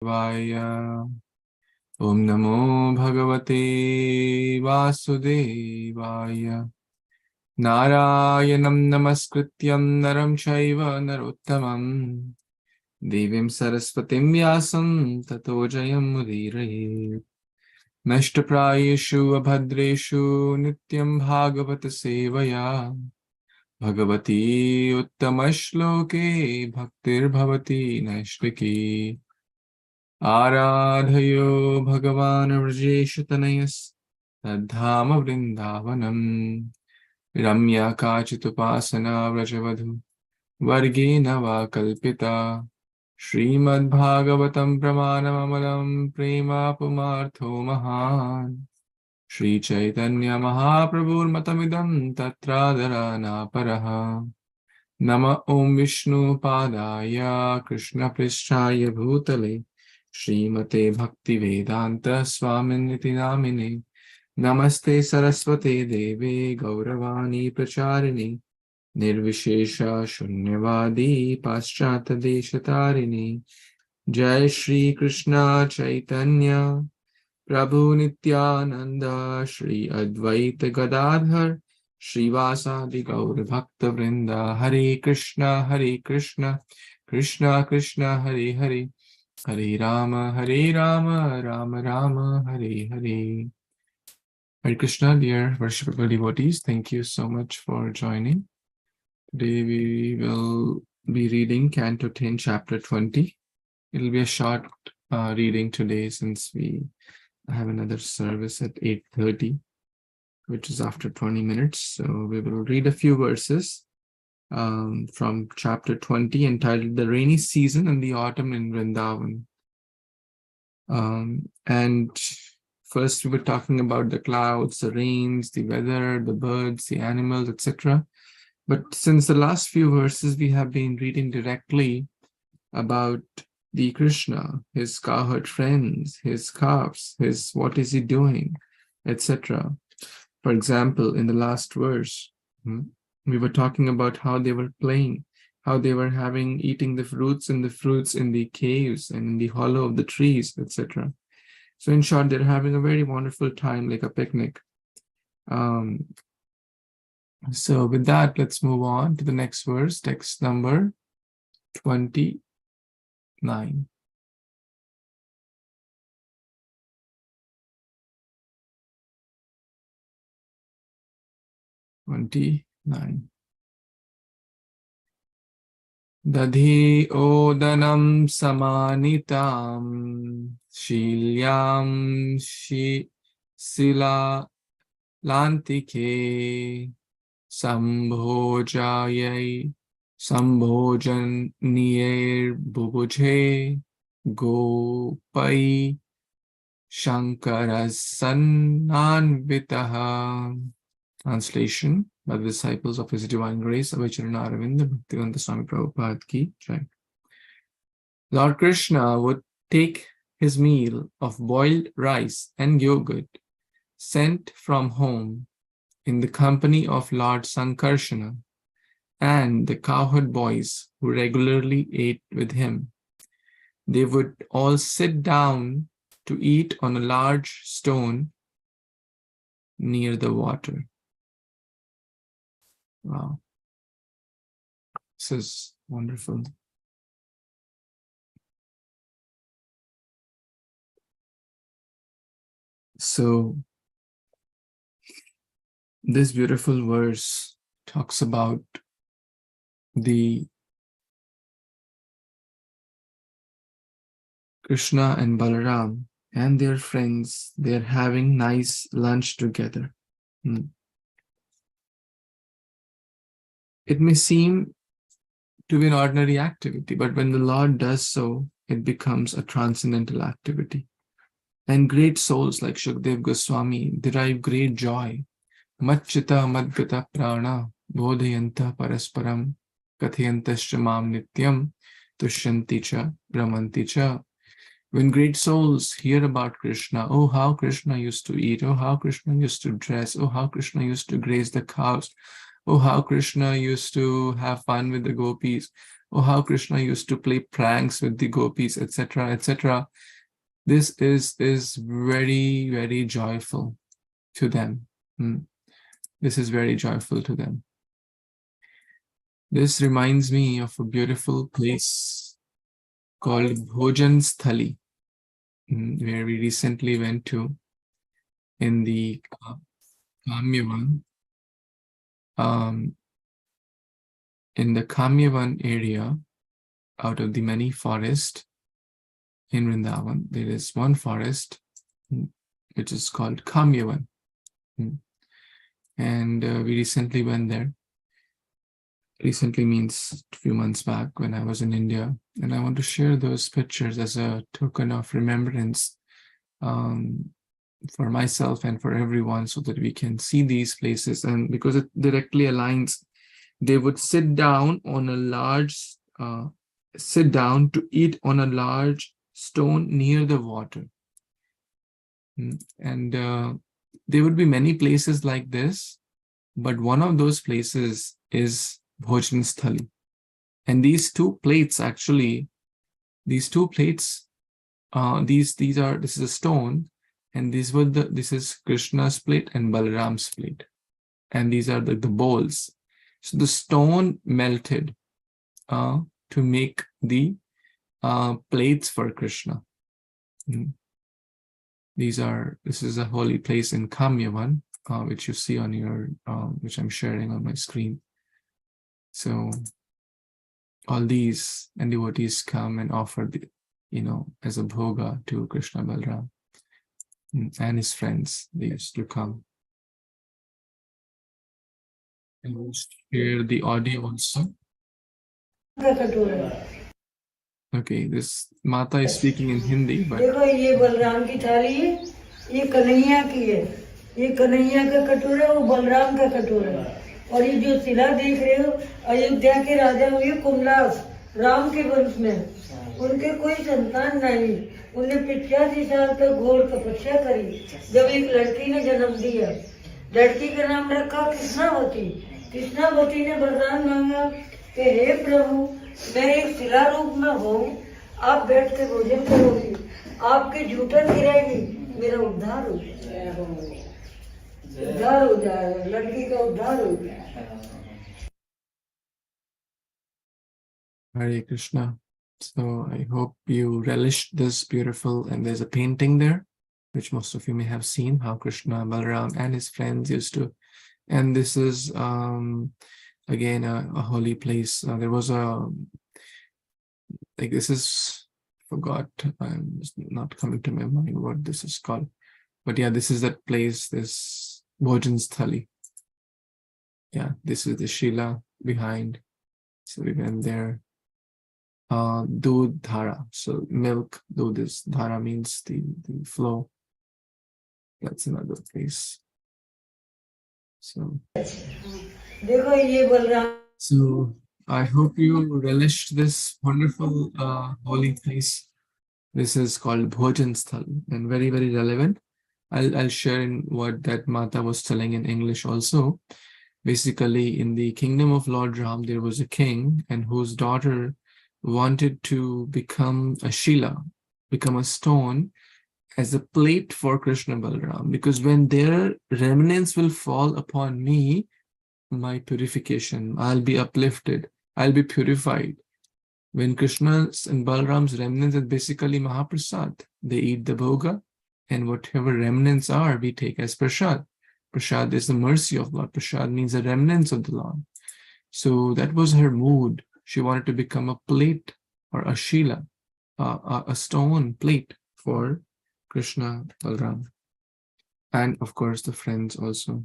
Om Namo Bhagavate Vasudevaya. Narayanam Namaskrityam Naram Chaiva Narottamam Devim Saraswatim Vyasam Tato Jayam Mudiraye. Nashtaprayeshu Abhadreshu Nityaṁ bhāgavata-sevayā. Bhagavati Uttamashloke Bhaktir Bhavati Naishviki. Aradhayo Bhagavan Vrajeshu Tanayas Tadhama Vrindavanam. Ramya Kachitupasana Vrajavadhu Vargena va Kalpita. Śrīmad-Bhāgavatam pramanamamalam prema pumartho mahan. Śrī Caitanya Mahāprabhu matamidam tatradharana paraha. Nama Om Vishnu Padaya Krishna Prishthaya Bhutale Śrīmate Bhakti Vedanta Swaminiti Namine. Namaste Saraswate Deve Gauravani Pracharini Nirvishesha Shunyavadi Paschata Deshatarini. Jai Shri Krishna Chaitanya Prabhu Nityananda Shri Advaita Gadadhar Shrivasadi Gaur Bhakta Vrinda. Hare Krishna Krishna Krishna Hare Hare, Hare Rama Rama Rama Hare Hare. Hare Krishna, dear worshipful devotees, thank you so much for joining. Today we will be reading Canto 10, Chapter 20. It will be a short reading today since we have another service at 8:30, which is after 20 minutes. So we will read a few verses from Chapter 20 entitled The Rainy Season and the Autumn in Vrindavan. And first we were talking about the clouds, the rains, the weather, the birds, the animals, etc. But since the last few verses, we have been reading directly about the Krishna, his cowherd friends, his calves, his what is he doing, etc. For example, in the last verse, we were talking about how they were playing, how they were eating the fruits in the caves and in the hollow of the trees, etc. So in short, they're having a very wonderful time, like a picnic. So with that, let's move on to the next verse, text number 29. 29. Dadhi odanam samanitam shilyam sila lantike sambhojayai sambhojaniyer bubujhe gopai shankarasannanvitaha. Translation by the disciples of His Divine Grace, Avicharana Aravinda Bhaktivedanta Swami Prabhupada ki jai. Lord Krishna would take his meal of boiled rice and yogurt sent from home in the company of Lord Sankarsana and the cowherd boys who regularly ate with him. They would all sit down to eat on a large stone near the water. Wow, this is wonderful. So, this beautiful verse talks about the Krishna and Balaram and their friends. They're having nice lunch together. It may seem to be an ordinary activity, but when the Lord does so, it becomes a transcendental activity. And great souls like Shukdev Goswami derive great joy. Matchita madgata prana bodhayanta parasparam kathayantascha mam Nityaṁ tushyanti cha brahmanti cha. When great souls hear about Krishna, oh how Krishna used to eat, oh how Krishna used to dress, oh how Krishna used to graze the cows, oh how Krishna used to have fun with the gopis, or how Krishna used to play pranks with the gopis, etc., etc. This is very, very joyful to them. This is very joyful to them. This reminds me of a beautiful place called Bhojan Sthali, where we recently went to in the Kamyavan. In the Kamyavan area, out of the many forests in Vrindavan, there is one forest which is called Kamyavan. And we recently went there. Recently means a few months back when I was in India. And I want to share those pictures as a token of remembrance for myself and for everyone, so that we can see these places. And because it directly aligns, they would sit down on a large, sit down to eat on a large stone near the water. And there would be many places like this, but one of those places is Bhojan Sthali. And these two plates actually, this is a stone, and this is Krishna's plate and Balaram's plate. And these are the bowls. So the stone melted to make the plates for Krishna. This is a holy place in Kamyavan, which you see on your, which I'm sharing on my screen. So all these and devotees come and offer as a bhoga to Krishna Balaram and his friends. They used to come. And we'll share the audio also. Okay, this Mata is speaking in Hindi, but देखो ये बलराम की थाली है, ये कन्हैया की है, ये कन्हैया का कटोरा, वो बलराम का कटोरा। और ये जो शिला देख रहे हो, अयोध्या के राजा हुए कुमलास, राम के वंश में। उनके कोई संतान नहीं, उन्हें 85 साल तक घोर तपस्या करी। जब एक लड़की ने जन्म दिया, लड़की का नाम रखा कृष्णावती। कृष्णावती ने वरदान मांगा कि हे प्रभु, मैं एक शिला रूप में हूँ, आप बैठ के भोजन करोगी, आपकी जूठन गिरेगी, मेरा उद्धार हो जाएगा, उद्धार हो जाएगा, लड़की का उद्धार हो जाएगा। Hare Krishna. So I hope you relish this beautiful, and there's a painting there, which most of you may have seen, how Krishna, Balaram and his friends used to. And this is again a holy place. There was this is, forgot, I'm not coming to my mind what this is called. But yeah, this is that place, this Bhojan Sthali. Yeah, this is the Shila behind. So we went there. Dudh dhara, so milk. Dudh is dhara, means the flow. That's another place. So I hope you relish this wonderful holy place. This is called Bhojan Sthal, and very, very relevant. I'll share in what that Mata was telling in English also. Basically, in the kingdom of Lord Ram, there was a king, and whose daughter wanted to become a Shila, become a stone, as a plate for Krishna Balaram, because when their remnants will fall upon me, my purification, I'll be uplifted, I'll be purified. When Krishna's and Balaram's remnants is basically Mahaprasad, they eat the bhoga, and whatever remnants are, we take as prasad. Prasad is the mercy of Lord. Prasad means the remnants of the Lord. So that was her mood. She wanted to become a plate or a Shila, a stone plate for Krishna, Balaram, and of course the friends also.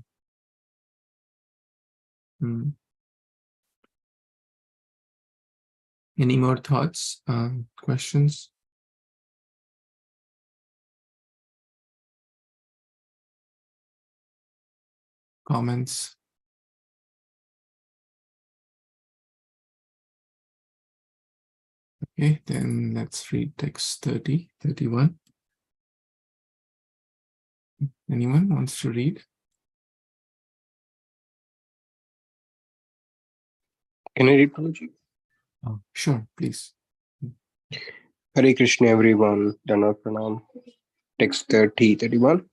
Any more thoughts, questions? Comments? Okay, then let's read text 30, 31. Anyone wants to read? Can I read, Prabhuji? Sure, please. Hare Kṛṣṇa everyone, Dana Pranam. Text 30:31.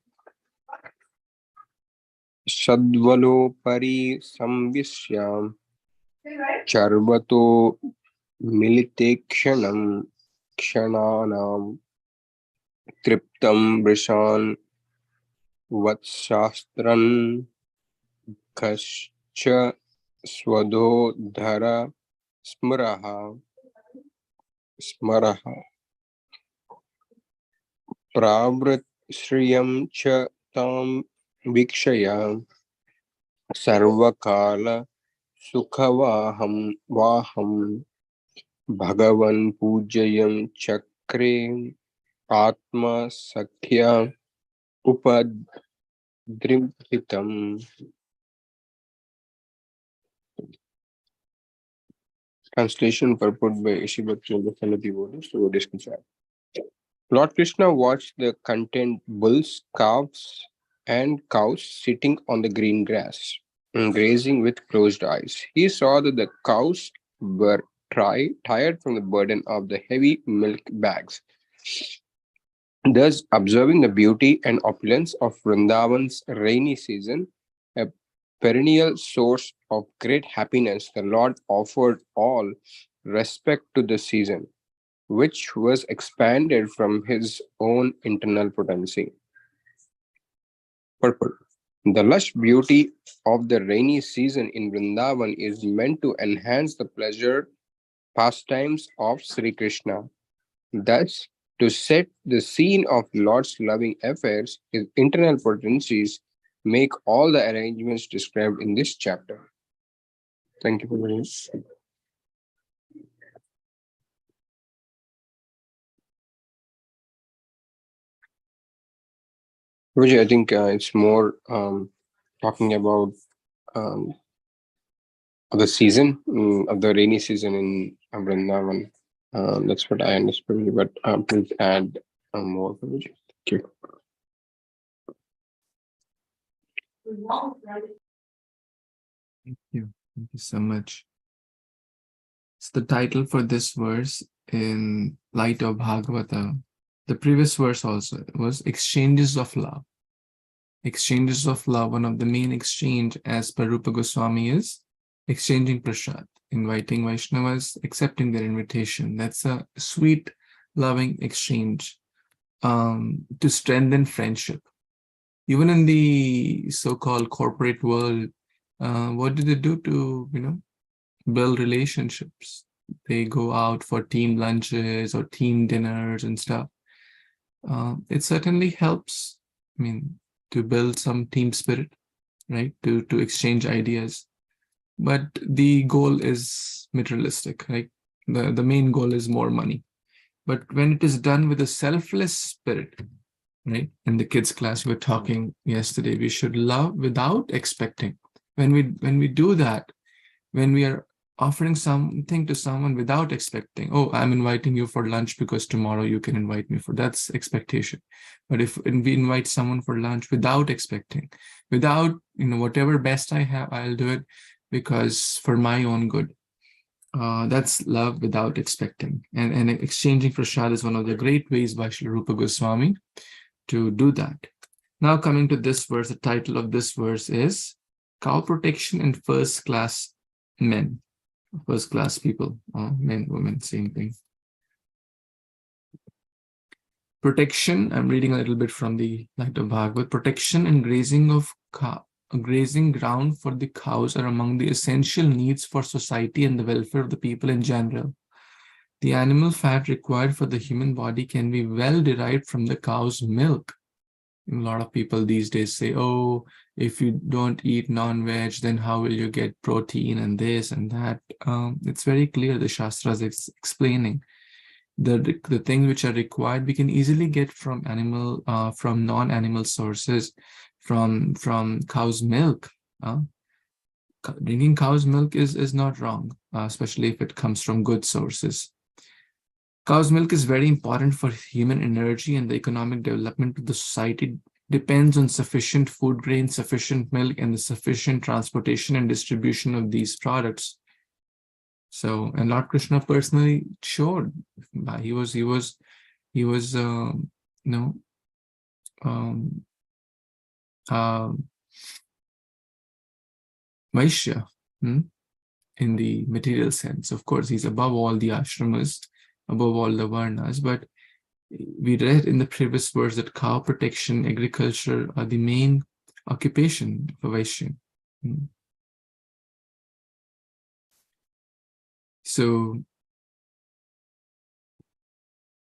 Sadvalo pari samvisyam charvato milite kshananam triptam vrishan vatshastran kascha swadodhara smaraha pravrit shriyam cha tam vikshaya sarvakala sukhavaham bhagavan pujayam chakre atma sakhya upadrimhitam. Translation purport by Ishibhakti devotees. Lord Krishna watched the content bulls, calves, and cows sitting on the green grass and grazing with closed eyes. He saw that the cows were tired from the burden of the heavy milk bags. Thus, observing the beauty and opulence of Vrindavan's rainy season, a perennial source of great happiness, the Lord offered all respect to the season, which was expanded from his own internal potency. Purport. The lush beauty of the rainy season in Vrindavan is meant to enhance the pleasure pastimes of Sri Krishna. Thus, to set the scene of Lord's loving affairs, his internal potencies make all the arrangements described in this chapter. Thank you for listening. Vijay, I think it's more talking about the season, of the rainy season in Vrindavan. That's what I understood, but please add more. Vijay. Thank you. Thank you. Thank you so much. So the title for this verse in light of Bhagavata, the previous verse also was exchanges of love. Exchanges of love, one of the main exchange as per Rupa Goswami is exchanging prasad, inviting Vaishnavas, accepting their invitation. That's a sweet, loving exchange to strengthen friendship. Even in the so-called corporate world, what do they do to, build relationships? They go out for team lunches or team dinners and stuff. It certainly helps, to build some team spirit, right? To exchange ideas. But the goal is materialistic, right? The main goal is more money. But when it is done with a selfless spirit, right? In the kids' class, we were talking yesterday, we should love without expecting. When we do that, when we are offering something to someone without expecting, oh, I'm inviting you for lunch because tomorrow you can invite me for, that's expectation. But if we invite someone for lunch without expecting, without, whatever best I have, I'll do it because for my own good. That's love without expecting. And exchanging prasad is one of the great ways by Srila Rupa Goswami to do that. Now coming to this verse, the title of this verse is Cow Protection and First Class Men. First class people, men, women, same thing. Protection, I'm reading a little bit from the Light of Bhagavad. Protection and grazing ground for the cows are among the essential needs for society and the welfare of the people in general. The animal fat required for the human body can be well derived from the cow's milk. A lot of people these days say, oh, if you don't eat non-veg, then how will you get protein and this and that? It's very clear, the Shastras is explaining the things which are required, we can easily get from from non-animal sources, from cow's milk. Drinking cow's milk is not wrong, especially if it comes from good sources. Cow's milk is very important for human energy, and the economic development of the society depends on sufficient food grain, sufficient milk, and the sufficient transportation and distribution of these products. So, and Lord Krishna personally showed, he was Vaishya, in the material sense. Of course, he's above all the ashramas, above all the varnas, but we read in the previous verse that cow protection, agriculture are the main occupation of a Vaishya. So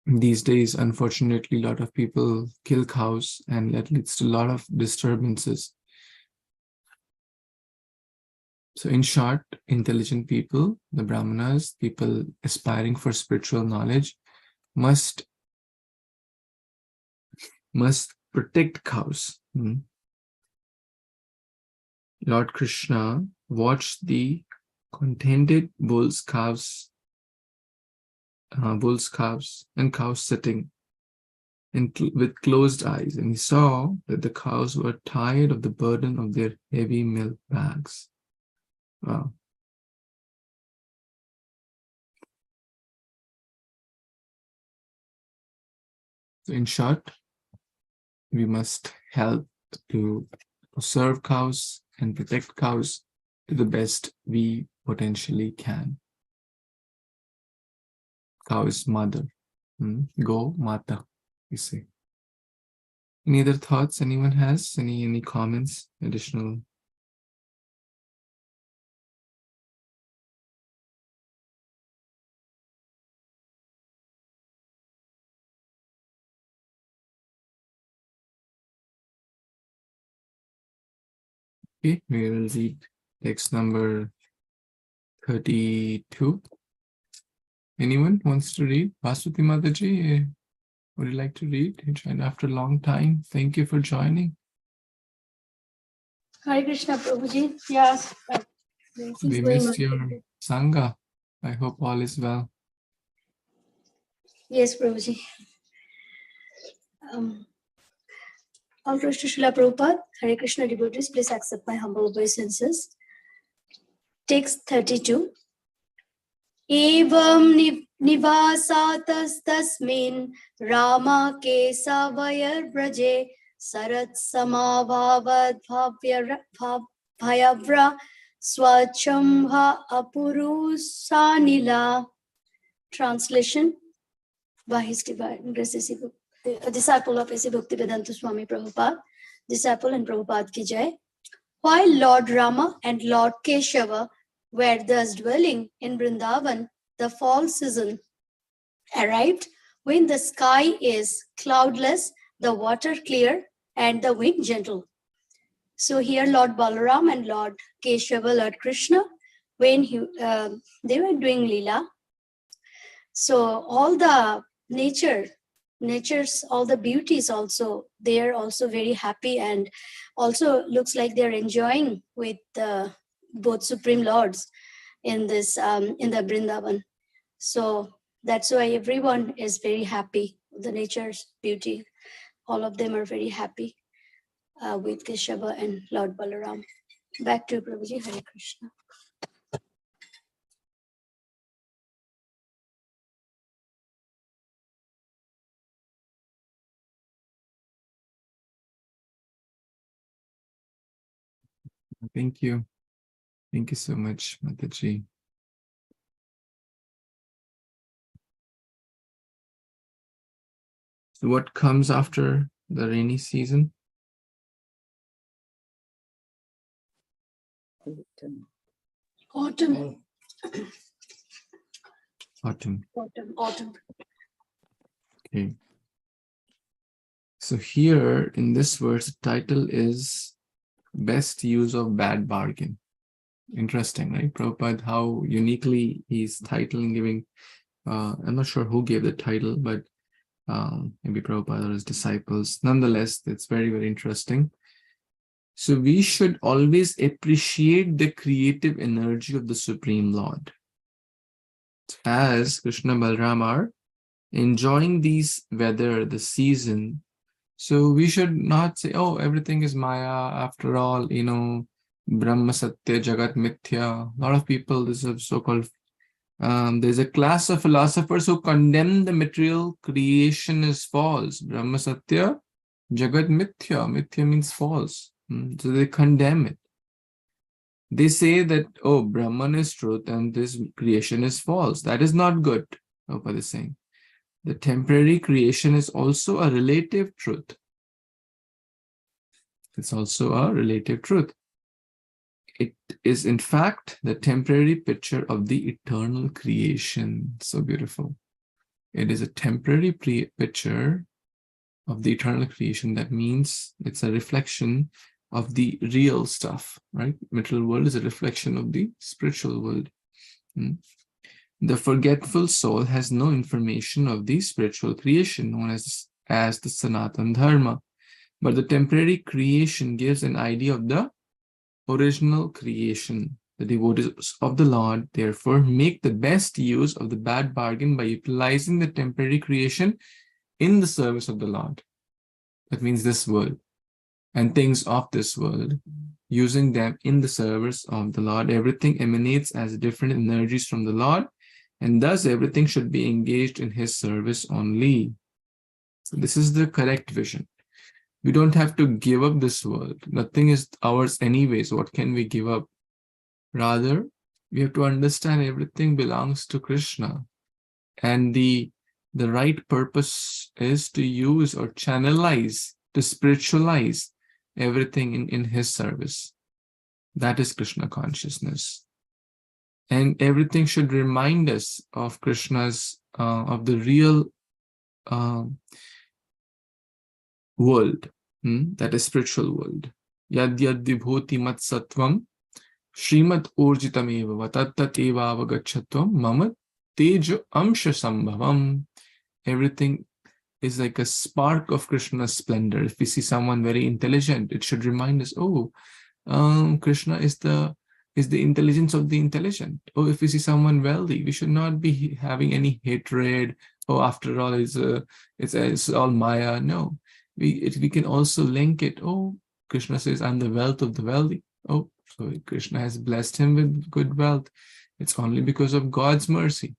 these days, unfortunately, a lot of people kill cows, and that leads to a lot of disturbances. So in short, intelligent people, the brahmanas, people aspiring for spiritual knowledge, must protect cows. Lord Krishna watched the contented bulls, calves, and cows sitting with closed eyes, and he saw that the cows were tired of the burden of their heavy milk bags. Wow. So in short, we must help to serve cows and protect cows to the best we potentially can. Cow is mother. Go mata, we say. Any other thoughts anyone has? Any comments, additional? Okay, we will read text number 32. Anyone wants to read? Vasuti Mataji, would you like to read? You joined after a long time. Thank you for joining. Hare Krishna, Prabhuji. Yes. We missed your Sangha. I hope all is well. Yes, Prabhuji. All praise to Srila Prabhupada. Hare Krishna devotees, please accept my humble obeisances. Text 32. Evam nivasatastasmin Rama kesavayar braje sarat samabhavad bhayavra swachambha apurusanila. Translation by His Divine Grace, a disciple of A.C. Bhaktivedanta Swami Prabhupada, disciple and Prabhupada ki jai. While Lord Rama and Lord Keshava were thus dwelling in Vrindavan, the fall season arrived when the sky is cloudless, the water clear, and the wind gentle. So here Lord Balaram and Lord Keshava, Lord Krishna, when they were doing Leela, so all the nature's all the beauties also, they are also very happy, and also looks like they're enjoying with both Supreme Lords in this in the Vrindavan. So that's why everyone is very happy. The nature's beauty, all of them are very happy with Keshava and Lord Balaram. Back to Prabhuji. Hare Krishna. Thank you. Thank you so much, Mataji. So what comes after the rainy season? Autumn. Autumn. Autumn. Okay. So here in this verse, the title is Best Use of Bad Bargain. Interesting, right? Prabhupada, how uniquely he's titling giving. I'm not sure who gave the title, but maybe Prabhupada or his disciples. Nonetheless, it's very, very interesting. So we should always appreciate the creative energy of the Supreme Lord. As Krishna Balaram are enjoying these weather, the season, so we should not say, oh, everything is Maya, after all, Brahma Satya, Jagat Mithya. A lot of people, this is so-called There's a class of philosophers who condemn the material creation as false. Brahma Satya, Jagat Mithya. Mithya means false. So they condemn it. They say that, oh, Brahman is truth and this creation is false. That is not good, Prabhupada is saying. The temporary creation is also a relative truth. It's also a relative truth. It is, in fact, the temporary picture of the eternal creation. So beautiful. It is a temporary picture of the eternal creation. That means it's a reflection of the real stuff, right? Material world is a reflection of the spiritual world. The forgetful soul has no information of the spiritual creation known as the Sanatana Dharma. But the temporary creation gives an idea of the original creation. The devotees of the Lord, therefore, make the best use of the bad bargain by utilizing the temporary creation in the service of the Lord. That means this world and things of this world, using them in the service of the Lord. Everything emanates as different energies from the Lord, and thus everything should be engaged in His service only. So this is the correct vision. We don't have to give up this world. Nothing is ours anyway, so what can we give up? Rather, we have to understand everything belongs to Krishna. And the right purpose is to use or channelize, to spiritualize everything in His service. That is Krishna consciousness. And everything should remind us of Krishna's, of the real world, that is spiritual world. Yad yad vibhoti mat sattvam Śrīmad urjitameva tat eva avagachatvam mama tejo amsha sambhavam. Everything is like a spark of Krishna's splendor. If we see someone very intelligent, it should remind us, oh, Krishna is the intelligence of the intelligent. Oh, if we see someone wealthy, we should not be having any hatred. Oh, after all, it's all Maya. No, we can also link it. Oh, Krishna says, I'm the wealth of the wealthy. Oh, so Krishna has blessed him with good wealth. It's only because of God's mercy.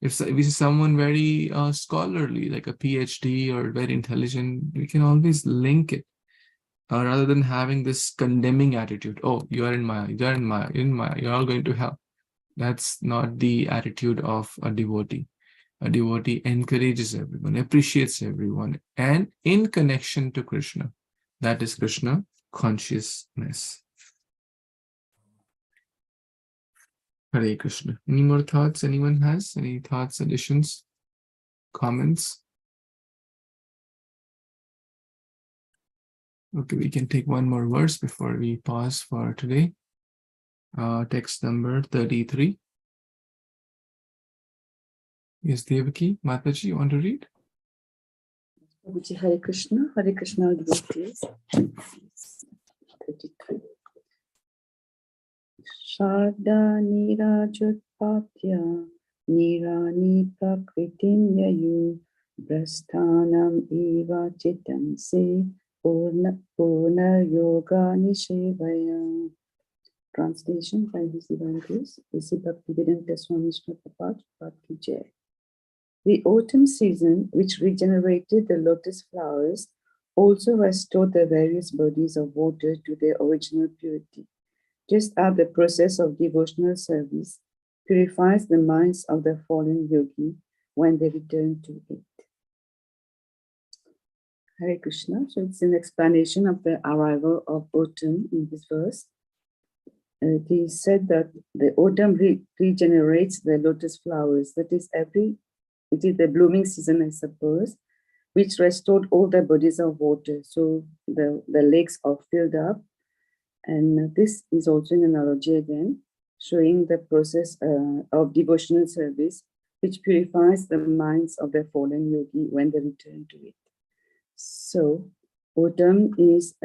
If we see someone very scholarly, like a PhD or very intelligent, we can always link it. Rather than having this condemning attitude. Oh, you are in Maya, you are in Maya, you're all going to hell. That's not the attitude of a devotee. A devotee encourages everyone, appreciates everyone, and in connection to Krishna. That is Krishna consciousness. Hare Krishna. Any more thoughts anyone has? Any thoughts, additions, comments? Okay, we can take one more verse before we pause for today. Text number 33. Yes, Devaki, Mataji, you want to read? Hare Krishna, devotees. 33. Shraddha nirajutpatya nirani prakritim yayu brasthanam eva chitam se purna yoga nishevaya. Translation by His Divine Grace, A.C. Bhaktivedanta Swami Srila Prabhupada Ki Jai. The autumn season, which regenerated the lotus flowers, also restored the various bodies of water to their original purity, just as the process of devotional service purifies the minds of the fallen yogi when they return to it. Hare Krishna. So it's an explanation of the arrival of autumn in this verse. It is said that the autumn regenerates the lotus flowers. That is it is the blooming season, I suppose, which restored all the bodies of water. So the lakes are filled up. And this is also an analogy again, showing the process of devotional service, which purifies the minds of the fallen yogi when they return to it. So autumn is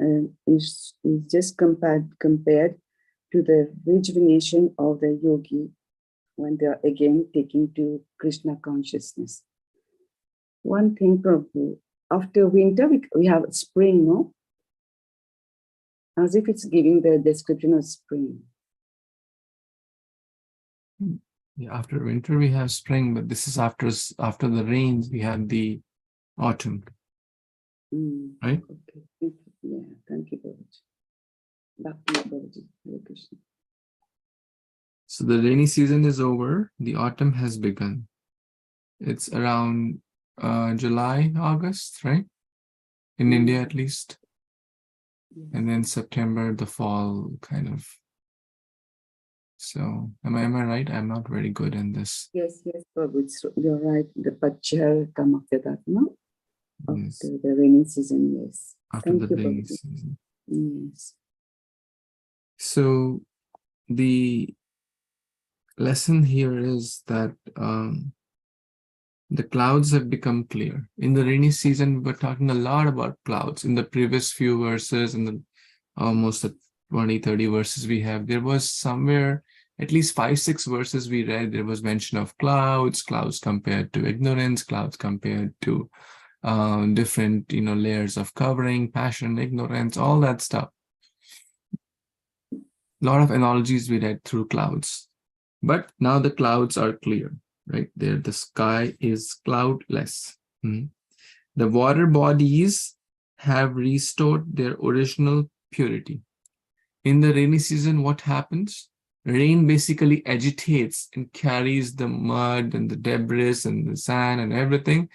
just compared to the rejuvenation of the yogi when they are again taking to Krishna consciousness. One thing, Prabhu, after winter, we have spring, no? As if it's giving the description of spring. Yeah, after winter we have spring, but this is after the rains we have the autumn, right? Okay. Thank you. Yeah, thank you, Babaji. Bhakti Babaji. Hare Krishna. So the rainy season is over, the autumn has begun. It's around July, August, right? In India at least. Yeah. And then September, the fall kind of. So am I right? I'm not very good in this. Yes, Babaji. So you're right. The Pachar come after that, no? Yes. After the rainy season, yes. After Thank the you, rainy Babaji. season. Yes. So the lesson here is that the clouds have become clear. In the rainy season, we were talking a lot about clouds. In the previous few verses, in the almost 20, 30 verses we have, there was somewhere, at least 5, 6 verses we read, there was mention of clouds compared to ignorance, clouds compared to different, layers of covering, passion, ignorance, all that stuff. A lot of analogies we read through clouds. But now the clouds are clear, right? There, the sky is cloudless. The water bodies have restored their original purity. In the rainy season, what happens? Rain basically agitates and carries the mud and the debris and the sand and everything.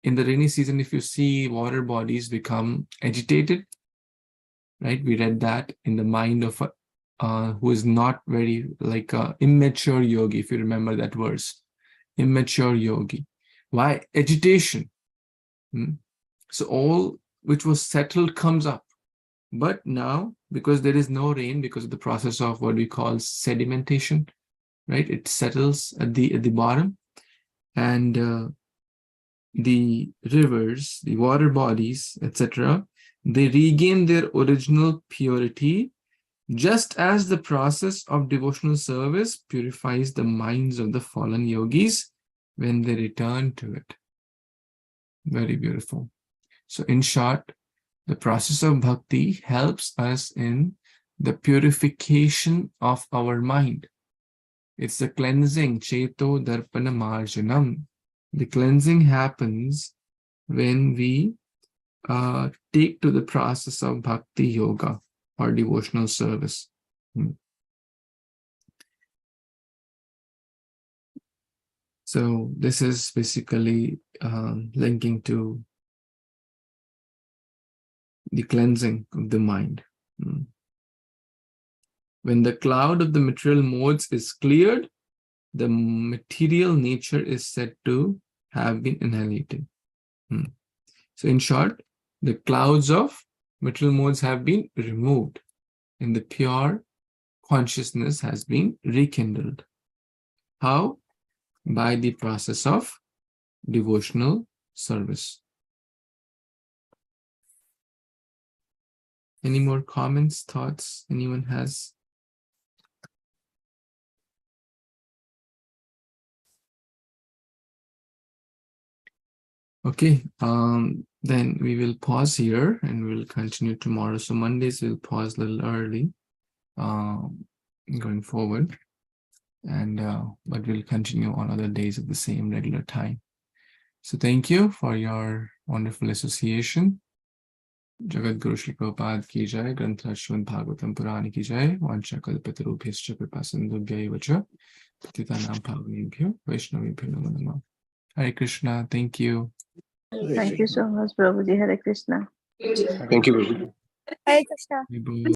In the rainy season, if you see water bodies become agitated, right? We read that in the mind of who is not very, like immature yogi, if you remember that verse. Immature yogi. Why? Agitation. So all which was settled comes up. But now, because there is no rain, because of the process of what we call sedimentation, right? It settles at the bottom, and the rivers, the water bodies, etc., they regain their original purity, just as the process of devotional service purifies the minds of the fallen yogis when they return to it. Very beautiful. So in short, the process of bhakti helps us in the purification of our mind. It's the cleansing, cheto darpana marjanam. The cleansing happens when we take to the process of bhakti yoga or devotional service. So this is basically linking to the cleansing of the mind. When the cloud of the material modes is cleared, the material nature is said to have been annihilated. So in short, the clouds of material modes have been removed and the pure consciousness has been rekindled. How? By the process of devotional service. Any more comments, thoughts anyone has? Okay, then we will pause here and we'll continue tomorrow. So Mondays we'll pause a little early going forward, and but we'll continue on other days at the same regular time. So thank you for your wonderful association. Jagat Guru Śrī Prabhupada ki jai, Granth Śrīmad-Bhāgavatam Purana ki jai, Vancha Kalpatarubhyascha Kripasindubhya Vacha, Patitanam Pavanebhyo, Vaishnavibhyo Namo Namah. Hare Krishna, thank you. Thank you so much, Prabhuji. Hare Krishna. Thank you, Babu. Hare Krishna.